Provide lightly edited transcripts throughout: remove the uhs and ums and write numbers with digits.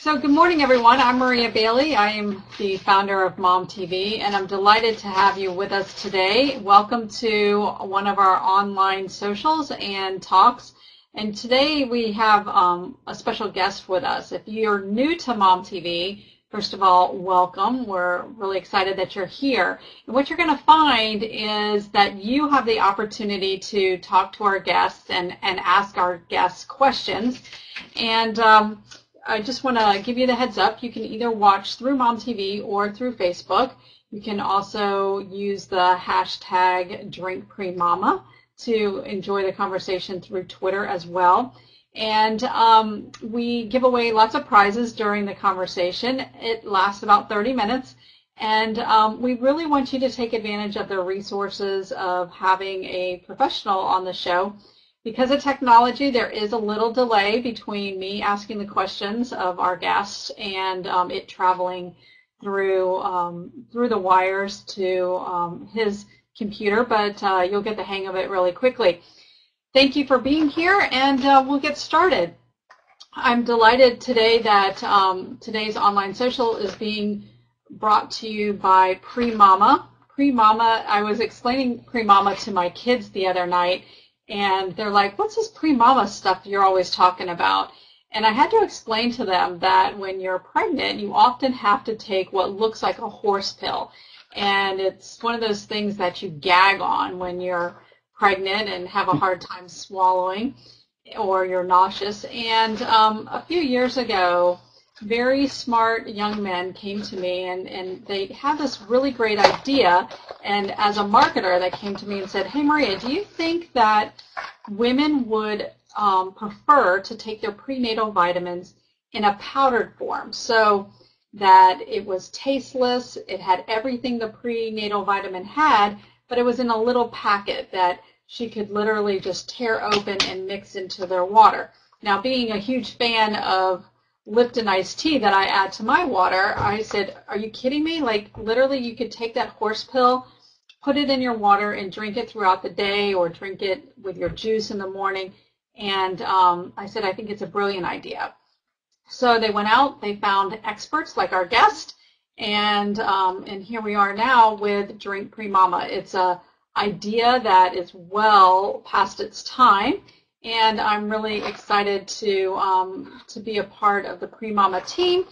So good morning, everyone. I'm Maria Bailey. I am the founder of MomTV, and I'm delighted to have you with us today. Welcome to one of our online socials and talks. And today we have a special guest with us. If you're new to MomTV, first of all, welcome. We're really excited that you're here. And what you're going to find is that you have the opportunity to talk to our guests and ask our guests questions. And I just want to give you the heads up. You can either watch through MomTV or through Facebook. You can also use the hashtag #DrinkPremama to enjoy the conversation through Twitter as well. And we give away lots of prizes during the conversation. It lasts about 30 minutes. And we really want you to take advantage of the resources of having a professional on the show. Because of technology, there is a little delay between me asking the questions of our guests and it traveling through the wires to his computer, but you'll get the hang of it really quickly. Thank you for being here, and we'll get started. I'm delighted today that today's online social is being brought to you by Premama. Premama, I was explaining Premama to my kids the other night, and they're like, what's this Premama stuff you're always talking about? And I had to explain to them that when you're pregnant, you often have to take what looks like a horse pill. And it's one of those things that you gag on when you're pregnant and have a hard time swallowing, or you're nauseous. And a few years ago, very smart young men came to me, and they had this really great idea. And as a marketer, they came to me and said, hey, Maria, do you think that women would prefer to take their prenatal vitamins in a powdered form, so that it was tasteless, it had everything the prenatal vitamin had, but it was in a little packet that she could literally just tear open and mix into their water? Now, being a huge fan of Lipton iced tea that I add to my water, I said, are you kidding me? Like, literally, you could take that horse pill, put it in your water, and drink it throughout the day, or drink it with your juice in the morning. And I said, I think it's a brilliant idea. So they went out, they found experts like our guest, and here we are now with Drink Premama. It's a idea that is well past its time. And I'm really excited to be a part of the Premama team.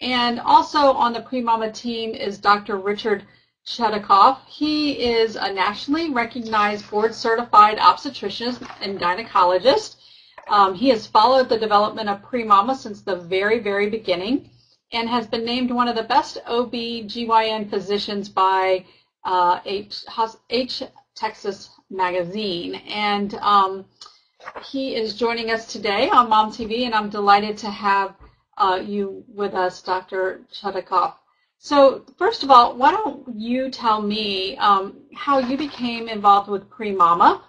And also on the Premama team is Dr. Richard Chudacoff. He is a nationally recognized board-certified obstetrician and gynecologist. He has followed the development of Premama since the very, very beginning, and has been named one of the best OB/GYN physicians by H Texas Magazine. And he is joining us today on MomTV, and I'm delighted to have you with us, Dr. Chudacoff. So first of all, why don't you tell me how you became involved with Premama,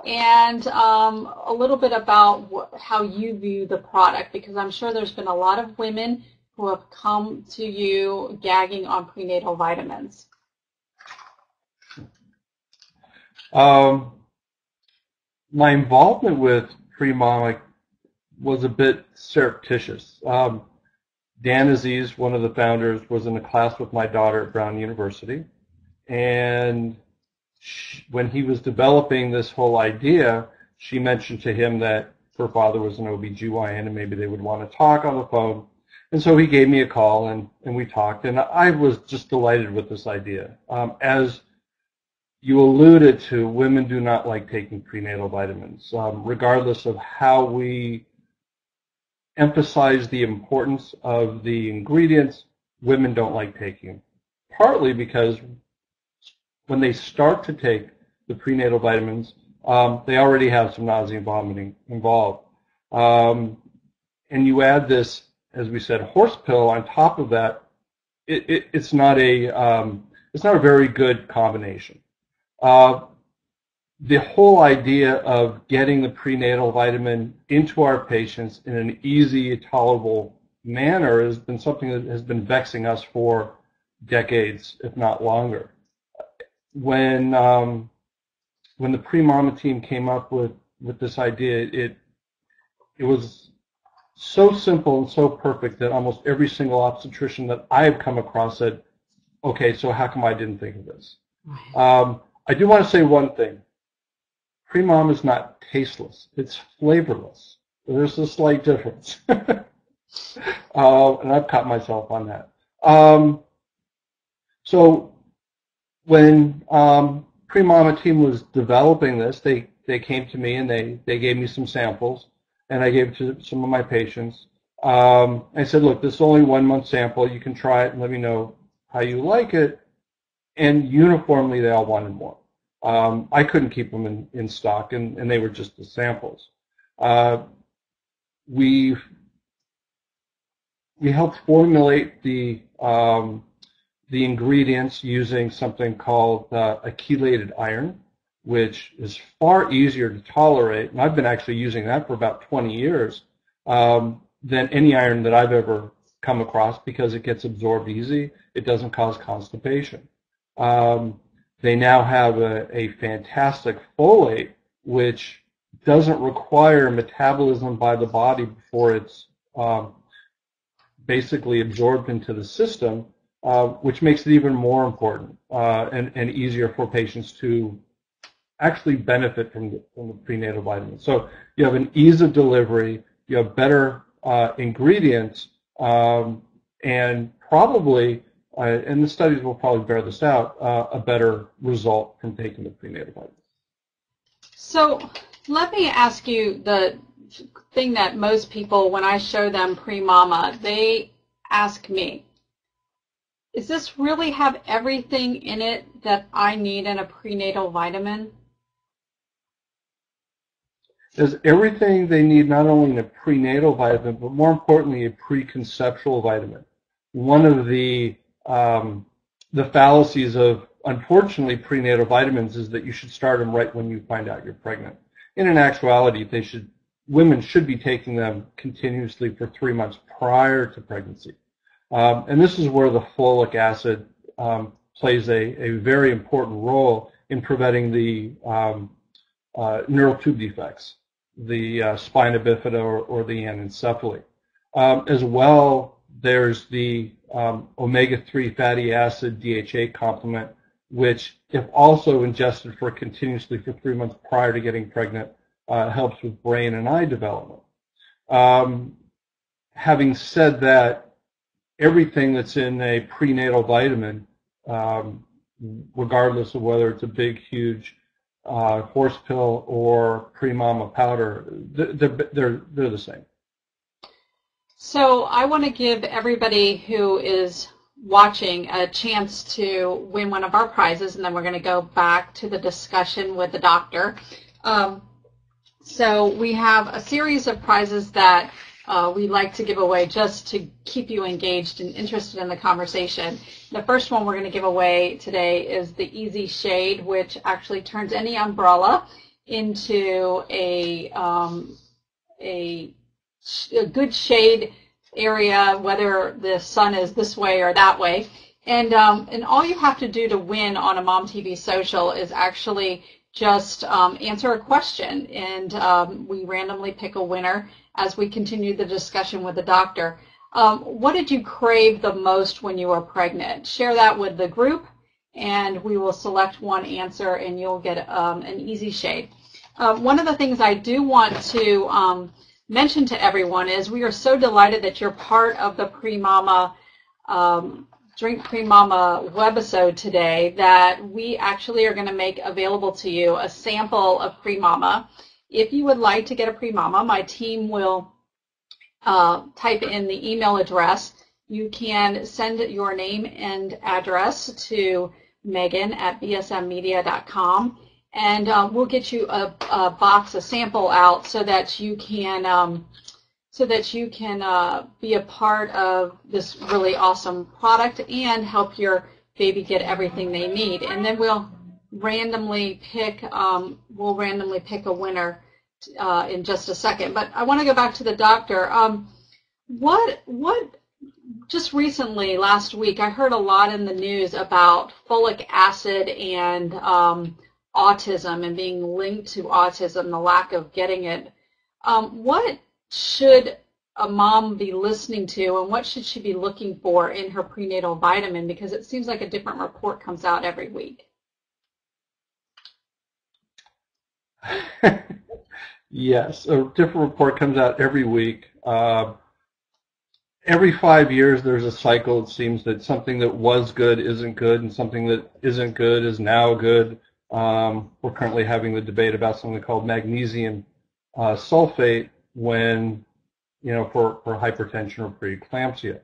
and a little bit about how you view the product, because I'm sure there's been a lot of women who have come to you gagging on prenatal vitamins. My involvement with Premama was a bit surreptitious. Dan Aziz, one of the founders, was in a class with my daughter at Brown University, and when he was developing this whole idea, she mentioned to him that her father was an OB/GYN and maybe they would want to talk on the phone. And so he gave me a call, and we talked, and I was just delighted with this idea. As you alluded to, women do not like taking prenatal vitamins. Regardless of how we emphasize the importance of the ingredients, women don't like taking them. Partly because when they start to take the prenatal vitamins, they already have some nausea and vomiting involved. And you add this, as we said, horse pill on top of that, it's not a very good combination. The whole idea of getting the prenatal vitamin into our patients in an easy, tolerable manner has been something that has been vexing us for decades, if not longer. When the Premama team came up with this idea, it was so simple and so perfect that almost every single obstetrician that I have come across said, okay, so how come I didn't think of this? I do want to say one thing. Premama is not tasteless. It's flavorless. There's a slight difference. And I've caught myself on that. So when Premama team was developing this, they came to me and they gave me some samples, and I gave it to some of my patients. I said, look, this is only 1 month sample. You can try it and let me know how you like it. And uniformly, they all wanted more. I couldn't keep them in stock, and they were just the samples. We helped formulate the ingredients using something called a chelated iron, which is far easier to tolerate, and I've been actually using that for about 20 years, than any iron that I've ever come across, because it gets absorbed easy. It doesn't cause constipation. They now have a fantastic folate, which doesn't require metabolism by the body before it's basically absorbed into the system, which makes it even more important and easier for patients to actually benefit from the prenatal vitamins. So you have an ease of delivery, you have better ingredients, and probably, and the studies will probably bear this out, a better result from taking the prenatal vitamins. So let me ask you the thing that most people, when I show them Premama, they ask me, does this really have everything in it that I need in a prenatal vitamin? There's everything they need, not only in a prenatal vitamin, but more importantly, a preconceptual vitamin. One of the fallacies of, unfortunately, prenatal vitamins is that you should start them right when you find out you're pregnant. In actuality, women should be taking them continuously for 3 months prior to pregnancy. And this is where the folic acid plays a very important role in preventing the neural tube defects, the spina bifida or the anencephaly. As well, there's the omega-3 fatty acid DHA complement, which, if also ingested continuously for 3 months prior to getting pregnant, helps with brain and eye development. Having said that, everything that's in a prenatal vitamin, regardless of whether it's a big, huge horse pill or Premama powder, they're the same. So I want to give everybody who is watching a chance to win one of our prizes, and then we're going to go back to the discussion with the doctor. So we have a series of prizes that we like to give away just to keep you engaged and interested in the conversation. The first one we're going to give away today is the Easy Shade, which actually turns any umbrella into a good shade area, whether the sun is this way or that way. And all you have to do to win on a MomTV social is actually just answer a question, and we randomly pick a winner as we continue the discussion with the doctor. What did you crave the most when you were pregnant? Share that with the group, and we will select one answer, and you'll get an Easy Shade. One of the things I do want to mention to everyone is we are so delighted that you're part of the Premama Drink Premama webisode today, that we actually are going to make available to you a sample of Premama. If you would like to get a Premama, my team will type in the email address. You can send your name and address to megan@bsmmedia.com, and we'll get you a box, a sample out, so that you can be a part of this really awesome product and help your baby get everything they need. And then we'll randomly pick a winner in just a second. But I want to go back to the doctor. What just recently, last week, I heard a lot in the news about folic acid and autism and being linked to autism, the lack of getting it. What should a mom be listening to, and what should she be looking for in her prenatal vitamin? Because it seems like a different report comes out every week. Yes, a different report comes out every week. Every 5 years, there's a cycle. It seems that something that was good isn't good, and something that isn't good is now good. We're currently having the debate about something called magnesium sulfate when, for hypertension or preeclampsia.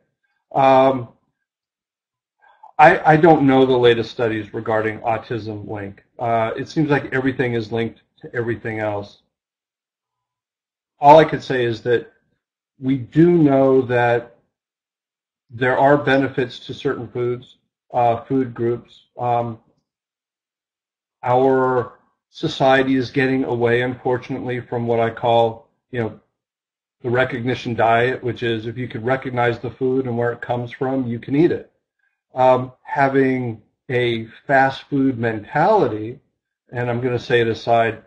I don't know the latest studies regarding autism link. It seems like everything is linked to everything else. All I could say is that we do know that there are benefits to certain foods, food groups. Our society is getting away, unfortunately, from what I call, the recognition diet, which is if you could recognize the food and where it comes from, you can eat it. Having a fast food mentality, and I'm going to say it aside,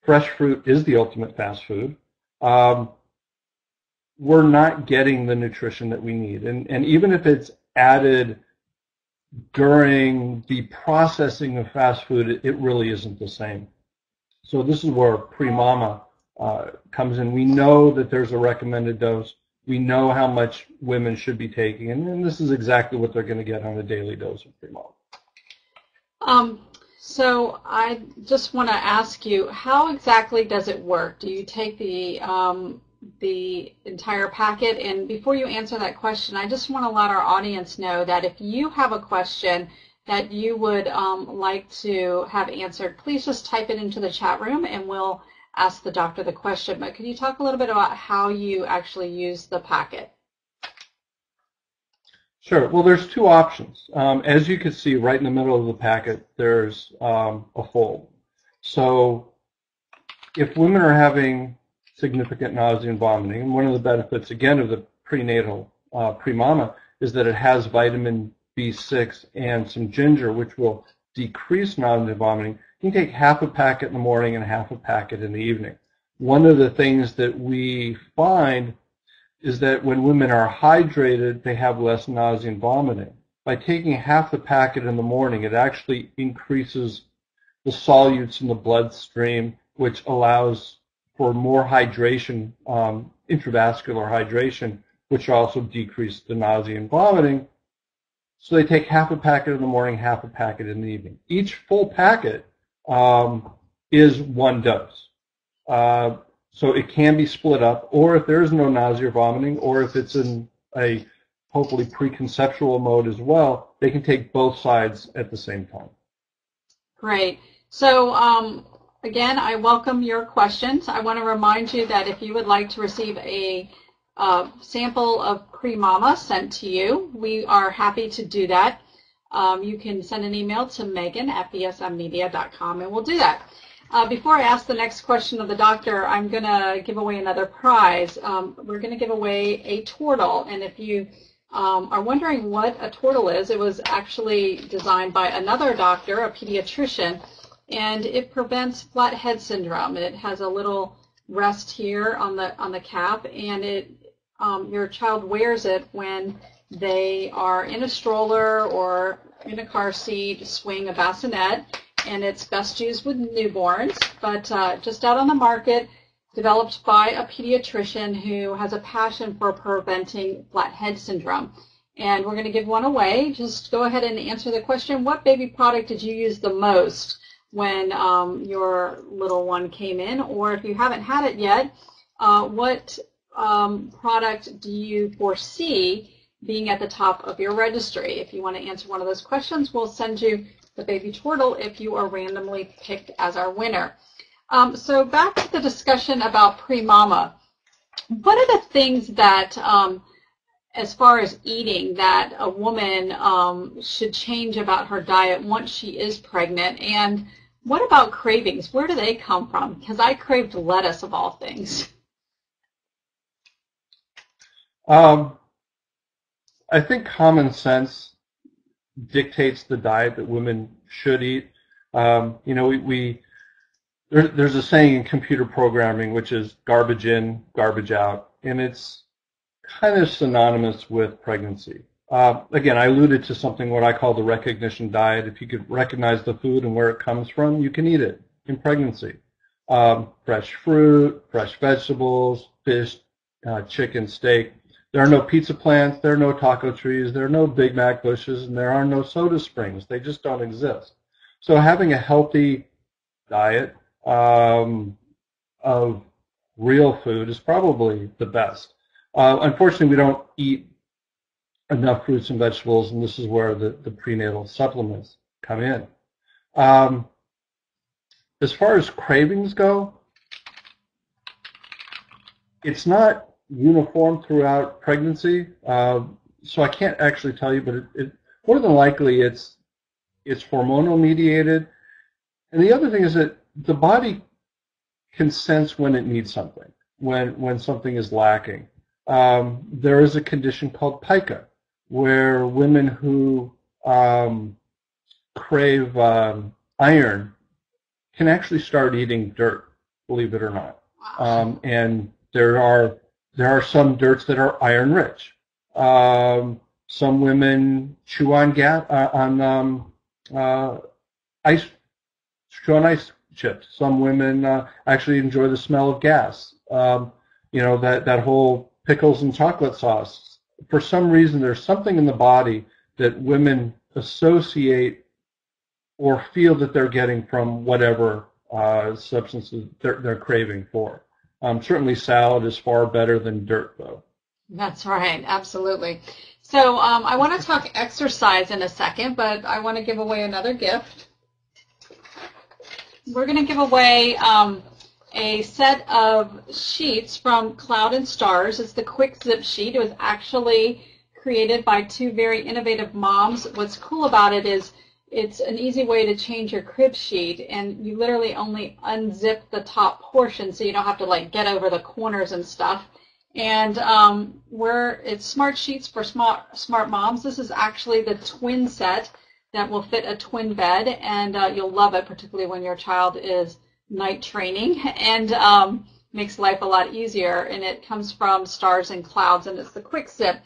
fresh fruit is the ultimate fast food. We're not getting the nutrition that we need. And even if it's added during the processing of fast food, it really isn't the same. So this is where Premama comes in. We know that there's a recommended dose. We know how much women should be taking, and this is exactly what they're going to get on a daily dose of Premama. So I just want to ask you, how exactly does it work? Do you take the entire packet? And before you answer that question, I just want to let our audience know that if you have a question that you would like to have answered, please just type it into the chat room and we'll ask the doctor the question. But could you talk a little bit about how you actually use the packet? Sure. Well, there's two options. As you can see, right in the middle of the packet, there's a fold. So if women are having significant nausea and vomiting, and one of the benefits, again, of the prenatal Premama is that it has vitamin B6 and some ginger, which will decrease nausea and vomiting. You can take half a packet in the morning and half a packet in the evening. One of the things that we find is that when women are hydrated, they have less nausea and vomiting. By taking half the packet in the morning, it actually increases the solutes in the bloodstream, which allows for more hydration, intravascular hydration, which also decreases the nausea and vomiting. So they take half a packet in the morning, half a packet in the evening. Each full packet is one dose. So it can be split up, or if there is no nausea or vomiting, or if it's in a hopefully preconceptual mode as well, they can take both sides at the same time. Great. So again, I welcome your questions. I want to remind you that if you would like to receive a sample of Premama sent to you, we are happy to do that. You can send an email to megan@bsmmedia.com and we'll do that. Before I ask the next question of the doctor, I'm going to give away another prize. We're going to give away a turtle, and if you are wondering what a turtle is, it was actually designed by another doctor, a pediatrician, and it prevents flat head syndrome. It has a little rest here on the cap, and your child wears it when they are in a stroller or in a car seat, swing a bassinet, and it's best used with newborns, but just out on the market, developed by a pediatrician who has a passion for preventing flat head syndrome. And we're going to give one away. Just go ahead and answer the question, what baby product did you use the most when your little one came in? Or if you haven't had it yet, what product do you foresee being at the top of your registry? If you want to answer one of those questions, we'll send you the baby turtle if you are randomly picked as our winner. So back to the discussion about Premama. What are the things that, as far as eating, that a woman should change about her diet once she is pregnant? And what about cravings? Where do they come from? Because I craved lettuce of all things. I think common sense dictates the diet that women should eat. There's a saying in computer programming, which is garbage in, garbage out. and it's kind of synonymous with pregnancy. Again, I alluded to something what I call the recognition diet. If you could recognize the food and where it comes from, you can eat it in pregnancy. Fresh fruit, fresh vegetables, fish, chicken, steak. There are no pizza plants, there are no taco trees, there are no Big Mac bushes, and there are no soda springs. They just don't exist. So having a healthy diet of real food is probably the best. Unfortunately, we don't eat enough fruits and vegetables, and this is where the prenatal supplements come in. As far as cravings go, it's not uniform throughout pregnancy, so I can't actually tell you, but it more than likely it's hormonal mediated. And the other thing is that the body can sense when it needs something, when something is lacking. There is a condition called pica, where women who crave iron can actually start eating dirt, believe it or not. And there are some dirts that are iron rich. Some women chew on ice chips. Some women actually enjoy the smell of gas. That whole pickles and chocolate sauce. For some reason, there's something in the body that women associate or feel that they're getting from whatever substances they're craving for. Certainly salad is far better than dirt, though. That's right, absolutely. So I want to talk exercise in a second, but I want to give away another gift. We're going to give away a set of sheets from Cloud and Stars. It's the Quick Zip sheet. It was actually created by two very innovative moms. What's cool about it is it's an easy way to change your crib sheet, and you literally only unzip the top portion so you don't have to like get over the corners and stuff. And it's smart sheets for smart moms. This is actually the twin set that will fit a twin bed, and you'll love it, particularly when your child is night training, and makes life a lot easier. And it comes from Stars and Clouds, and it's the Quick Zip.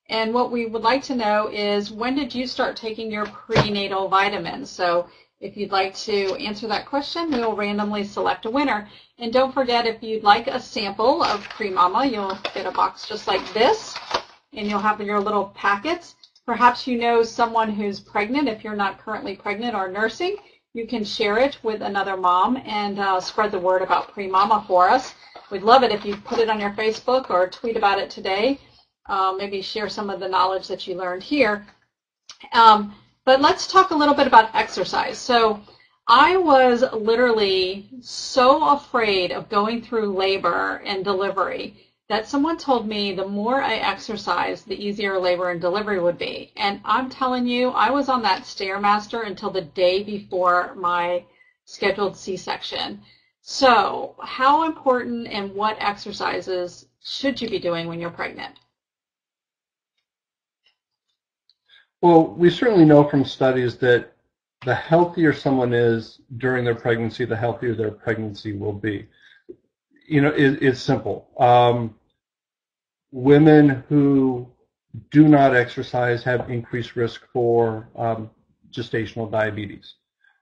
And what we would like to know is, when did you start taking your prenatal vitamins? So if you'd like to answer that question, we will randomly select a winner. And don't forget, if you'd like a sample of Premama, you'll get a box just like this, and you'll have your little packets. Perhaps you know someone who's pregnant. If you're not currently pregnant or nursing, you can share it with another mom and spread the word about Premama for us. We'd love it if you put it on your Facebook or tweet about it today. Maybe share some of the knowledge that you learned here. But let's talk a little bit about exercise. So I was literally so afraid of going through labor and delivery that someone told me the more I exercised, the easier labor and delivery would be. And I'm telling you, I was on that Stairmaster until the day before my scheduled C-section. So how important and what exercises should you be doing when you're pregnant? Well, we certainly know from studies that the healthier someone is during their pregnancy, the healthier their pregnancy will be. It's simple. Women who do not exercise have increased risk for gestational diabetes.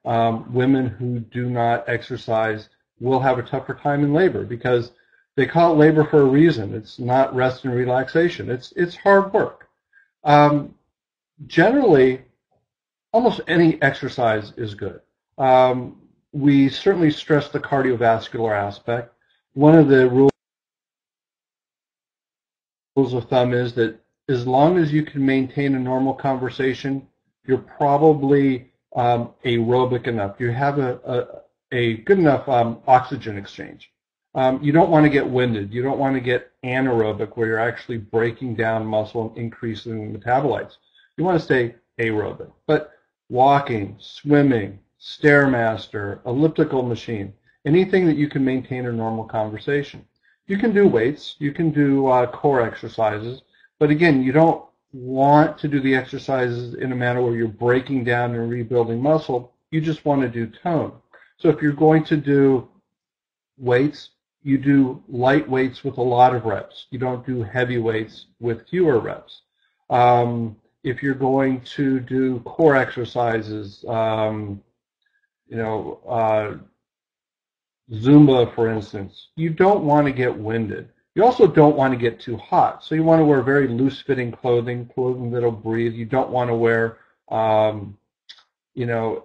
Women who do not exercise will have a tougher time in labor, because they call it labor for a reason. It's not rest and relaxation. It's hard work. Generally, almost any exercise is good. We certainly stress the cardiovascular aspect. One of the rules of thumb is that as long as you can maintain a normal conversation, you're probably aerobic enough. You have a good enough oxygen exchange. You don't want to get winded. You don't want to get anaerobic, where you're actually breaking down muscle and increasing metabolites. You want to stay aerobic. But walking, swimming, Stairmaster, elliptical machine, anything that you can maintain a normal conversation. You can do weights, you can do core exercises, but again, you don't want to do the exercises in a manner where you're breaking down and rebuilding muscle. You just want to do tone. So if you're going to do weights, you do light weights with a lot of reps. You don't do heavy weights with fewer reps. If you're going to do core exercises, Zumba, for instance, you don't want to get winded. You also don't want to get too hot. So you want to wear very loose-fitting clothing that'll breathe. You don't want to wear,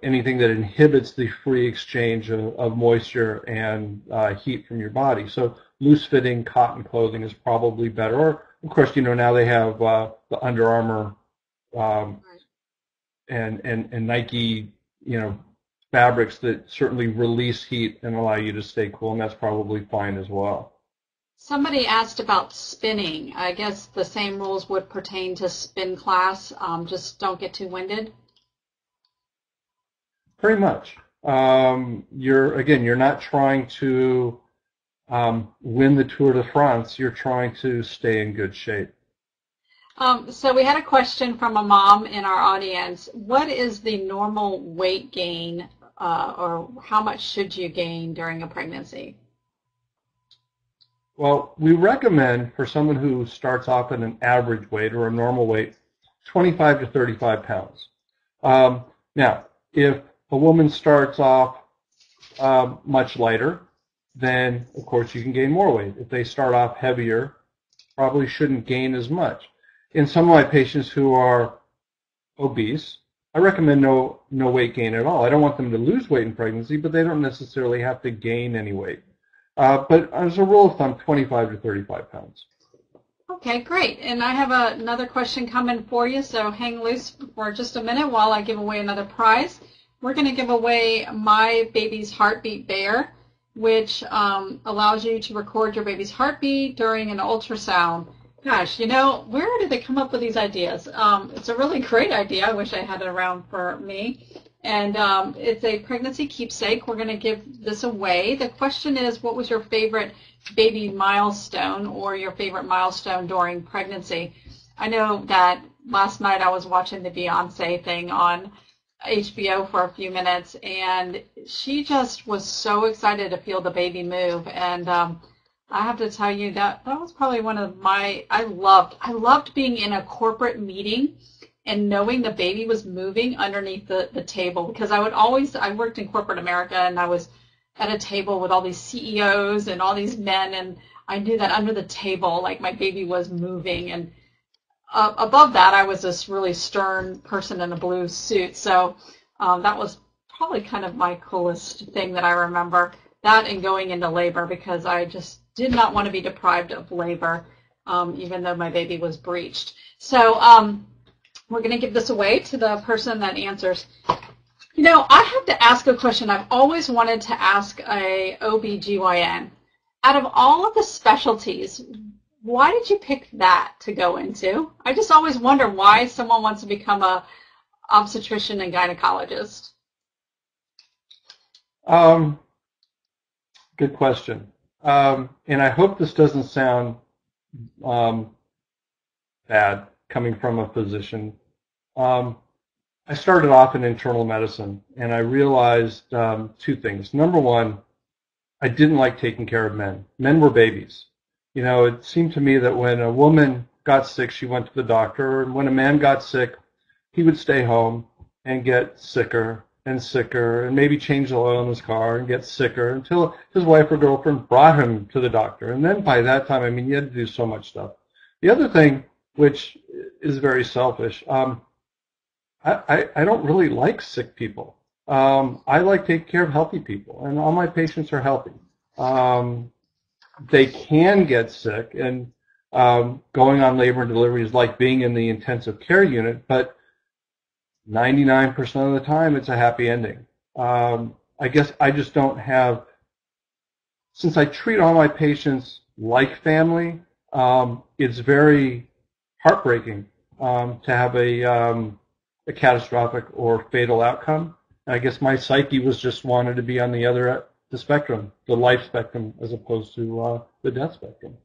anything that inhibits the free exchange of moisture and heat from your body. So loose-fitting cotton clothing is probably better. Or, of course, now they have the Under Armour and Nike, fabrics that certainly release heat and allow you to stay cool, and that's probably fine as well. Somebody asked about spinning. I guess the same rules would pertain to spin class. Just don't get too winded. Pretty much. You're not trying to win the Tour de France. You're trying to stay in good shape. So we had a question from a mom in our audience. What is the normal weight gain, or how much should you gain during a pregnancy? Well, we recommend for someone who starts off at an average weight or a normal weight, 25 to 35 pounds. Now, if a woman starts off much lighter, then, of course, you can gain more weight. If they start off heavier, probably shouldn't gain as much. In some of my patients who are obese, I recommend no weight gain at all. I don't want them to lose weight in pregnancy, but they don't necessarily have to gain any weight. But as a rule of thumb, 25 to 35 pounds. Okay, great. And I have another question coming for you, so hang loose for just a minute while I give away another prize. We're going to give away My Baby's Heartbeat Bear, which allows you to record your baby's heartbeat during an ultrasound. Gosh, where did they come up with these ideas? It's a really great idea. I wish I had it around for me. And it's a pregnancy keepsake. We're going to give this away. The question is, what was your favorite baby milestone or your favorite milestone during pregnancy? I know that last night I was watching the Beyonce thing on HBO for a few minutes, and she just was so excited to feel the baby move. And I have to tell you that was probably one of I loved being in a corporate meeting and knowing the baby was moving underneath the table, because I worked in corporate America, and I was at a table with all these CEOs and all these men, and I knew that under the table, like, my baby was moving. And above that, I was this really stern person in a blue suit. So that was probably kind of my coolest thing that I remember. That and going into labor, because I just did not want to be deprived of labor, even though my baby was breached. So we're going to give this away to the person that answers. I have to ask a question I've always wanted to ask a OBGYN. Out of all of the specialties, why did you pick that to go into? I just always wonder why someone wants to become a obstetrician and gynecologist. Good question. And I hope this doesn't sound bad coming from a physician. I started off in internal medicine, and I realized two things. Number one, I didn't like taking care of men. Men were babies. It seemed to me that when a woman got sick, she went to the doctor, and when a man got sick, he would stay home and get sicker and sicker, and maybe change the oil in his car and get sicker until his wife or girlfriend brought him to the doctor. And then by that time, you had to do so much stuff. The other thing, which is very selfish, I don't really like sick people. I like taking care of healthy people, and all my patients are healthy. They can get sick, and going on labor and delivery is like being in the intensive care unit, but 99% of the time it's a happy ending. I guess I just don't have, since I treat all my patients like family, it's very heartbreaking to have a catastrophic or fatal outcome. I guess my psyche was just wanted to be on the other end, the spectrum, the life spectrum, as opposed to the death spectrum.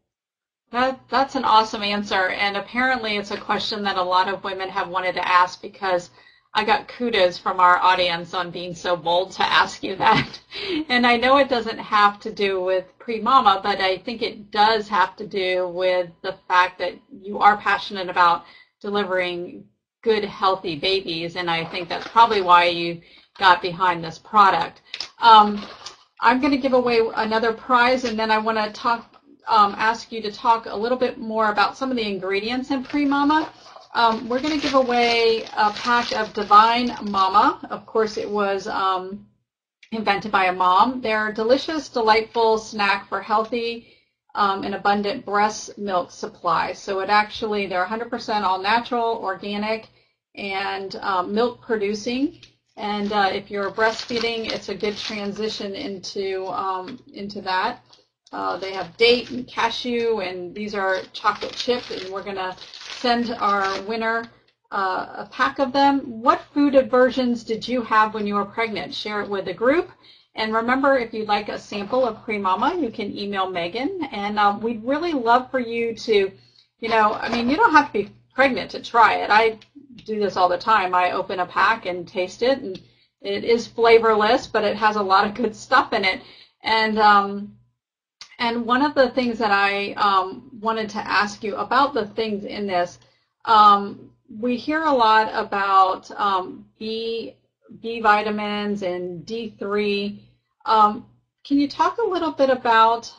That's an awesome answer, and apparently it's a question that a lot of women have wanted to ask, because I got kudos from our audience on being so bold to ask you that. And I know it doesn't have to do with Premama, but I think it does have to do with the fact that you are passionate about delivering good, healthy babies, and I think that's probably why you got behind this product. I'm going to give away another prize, and then I want to ask you to talk a little bit more about some of the ingredients in Premama. We're going to give away a pack of Divine Mama. Of course, it was invented by a mom. They're a delicious, delightful snack for healthy and abundant breast milk supply. So they're 100% all natural, organic, and milk producing. And if you're breastfeeding, it's a good transition into that. They have date and cashew, and these are chocolate chip, and we're going to send our winner a pack of them. What food aversions did you have when you were pregnant? Share it with the group. And remember, if you'd like a sample of Premama, you can email Megan. And we'd really love for you to, you don't have to be pregnant to try it. I do this all the time. I open a pack and taste it, and it is flavorless, but it has a lot of good stuff in it. And one of the things that I wanted to ask you about the things in this, we hear a lot about B vitamins and D3. Can you talk a little bit about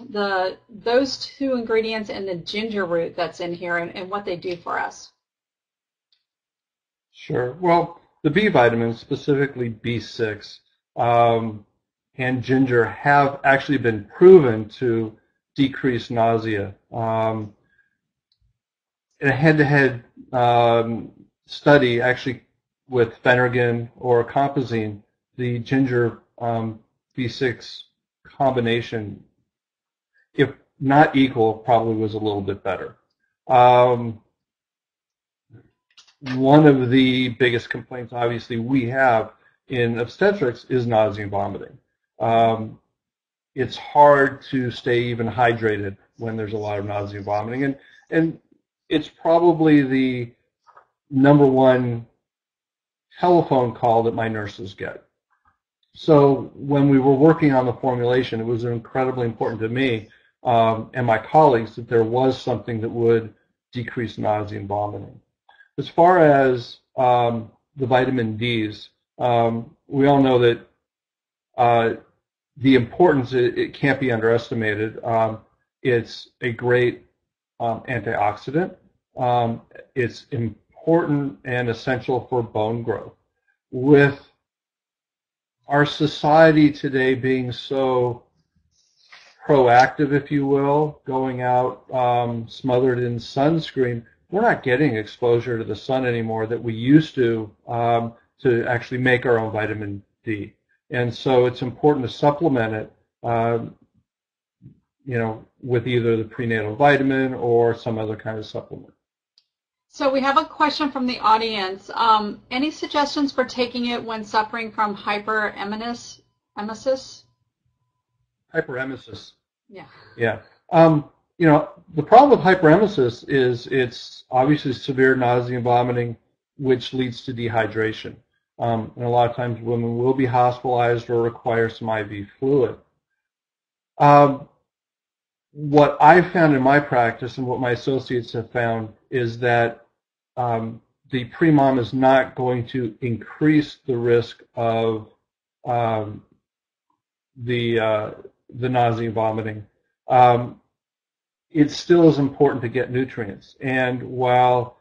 those two ingredients and the ginger root that's in here and what they do for us? Sure. Well, the B vitamins, specifically B6, and ginger have actually been proven to decrease nausea. In a head-to-head study, actually with Phenergan or Compazine, the ginger B6 combination, if not equal, probably was a little bit better. One of the biggest complaints, obviously, we have in obstetrics is nausea and vomiting. It's hard to stay even hydrated when there's a lot of nausea and vomiting, and it's probably the number one telephone call that my nurses get. So when we were working on the formulation, it was incredibly important to me and my colleagues that there was something that would decrease nausea and vomiting. As far as the vitamin Ds, we all know that the importance, it can't be underestimated. It's a great antioxidant. It's important and essential for bone growth. With our society today being so proactive, if you will, going out smothered in sunscreen, we're not getting exposure to the sun anymore that we used to actually make our own vitamin D. And so it's important to supplement it, with either the prenatal vitamin or some other kind of supplement. So we have a question from the audience. Any suggestions for taking it when suffering from hyperemesis? Hyperemesis. Yeah. Yeah. The problem with hyperemesis is it's obviously severe nausea and vomiting, which leads to dehydration. And a lot of times women will be hospitalized or require some IV fluid. What I've found in my practice and what my associates have found is that the Premama is not going to increase the risk of the nausea and vomiting. It still is important to get nutrients. And while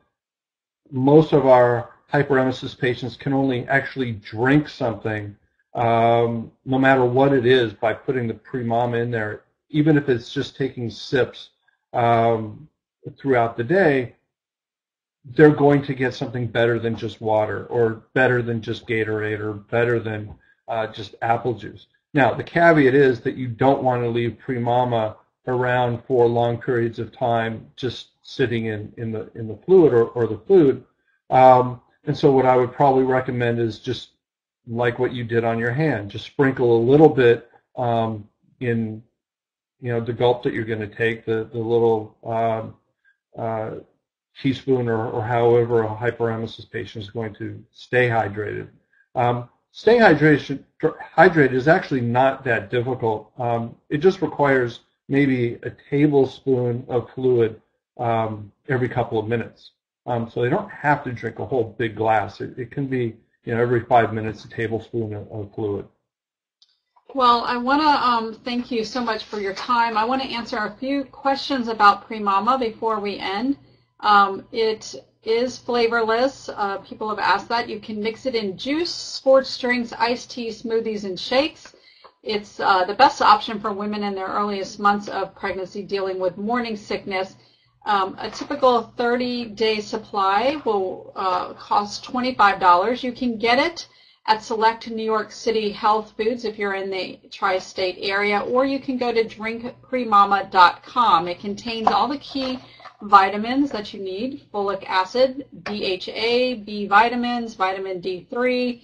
most of our hyperemesis patients can only actually drink something, no matter what it is, by putting the Premama in there, even if it's just taking sips throughout the day, they're going to get something better than just water, or better than just Gatorade, or better than just apple juice. Now, the caveat is that you don't want to leave Premama around for long periods of time, just sitting in the fluid or the food. And so what I would probably recommend is just like what you did on your hand, just sprinkle a little bit in the gulp that you're going to take, the little teaspoon or however a hyperemesis patient is going to stay hydrated. Staying hydrated is actually not that difficult. It just requires maybe a tablespoon of fluid every couple of minutes. So they don't have to drink a whole big glass. It can be, every 5 minutes a tablespoon of fluid. Well, I want to thank you so much for your time. I want to answer a few questions about Premama before we end. It is flavorless. People have asked that. You can mix it in juice, sports drinks, iced tea, smoothies, and shakes. It's the best option for women in their earliest months of pregnancy dealing with morning sickness. A typical 30-day supply will cost $25. You can get it at select New York City health foods if you're in the tri-state area, or you can go to drinkpremama.com. It contains all the key vitamins that you need: folic acid, DHA, B vitamins, vitamin D3,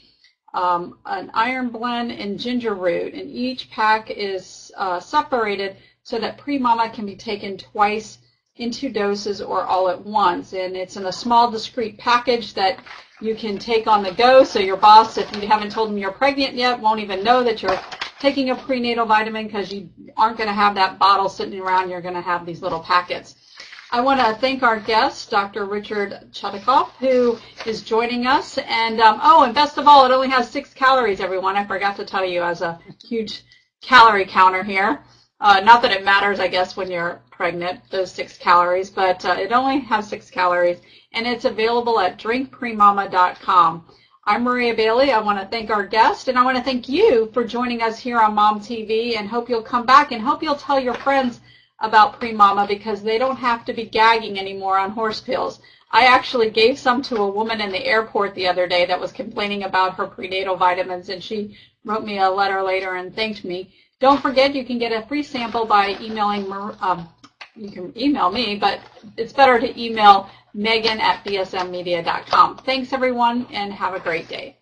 an iron blend, and ginger root. And each pack is separated so that Premama can be taken twice in 2 doses or all at once. And it's in a small, discreet package that you can take on the go, so your boss, if you haven't told them you're pregnant yet, won't even know that you're taking a prenatal vitamin, because you aren't going to have that bottle sitting around. You're going to have these little packets. I want to thank our guest, Dr. Richard Chudacoff, who is joining us. And and best of all, it only has 6 calories, everyone. I forgot to tell you, as a huge calorie counter here. Not that it matters, I guess, when you're pregnant, those 6 calories, but it only has 6 calories, and it's available at drinkpremama.com. I'm Maria Bailey. I want to thank our guest, and I want to thank you for joining us here on Mom TV, and hope you'll come back, and hope you'll tell your friends about Premama, because they don't have to be gagging anymore on horse pills. I actually gave some to a woman in the airport the other day that was complaining about her prenatal vitamins, and she wrote me a letter later and thanked me. Don't forget, you can get a free sample by emailing, you can email me, but it's better to email Megan at bsmmedia.com. Thanks, everyone, and have a great day.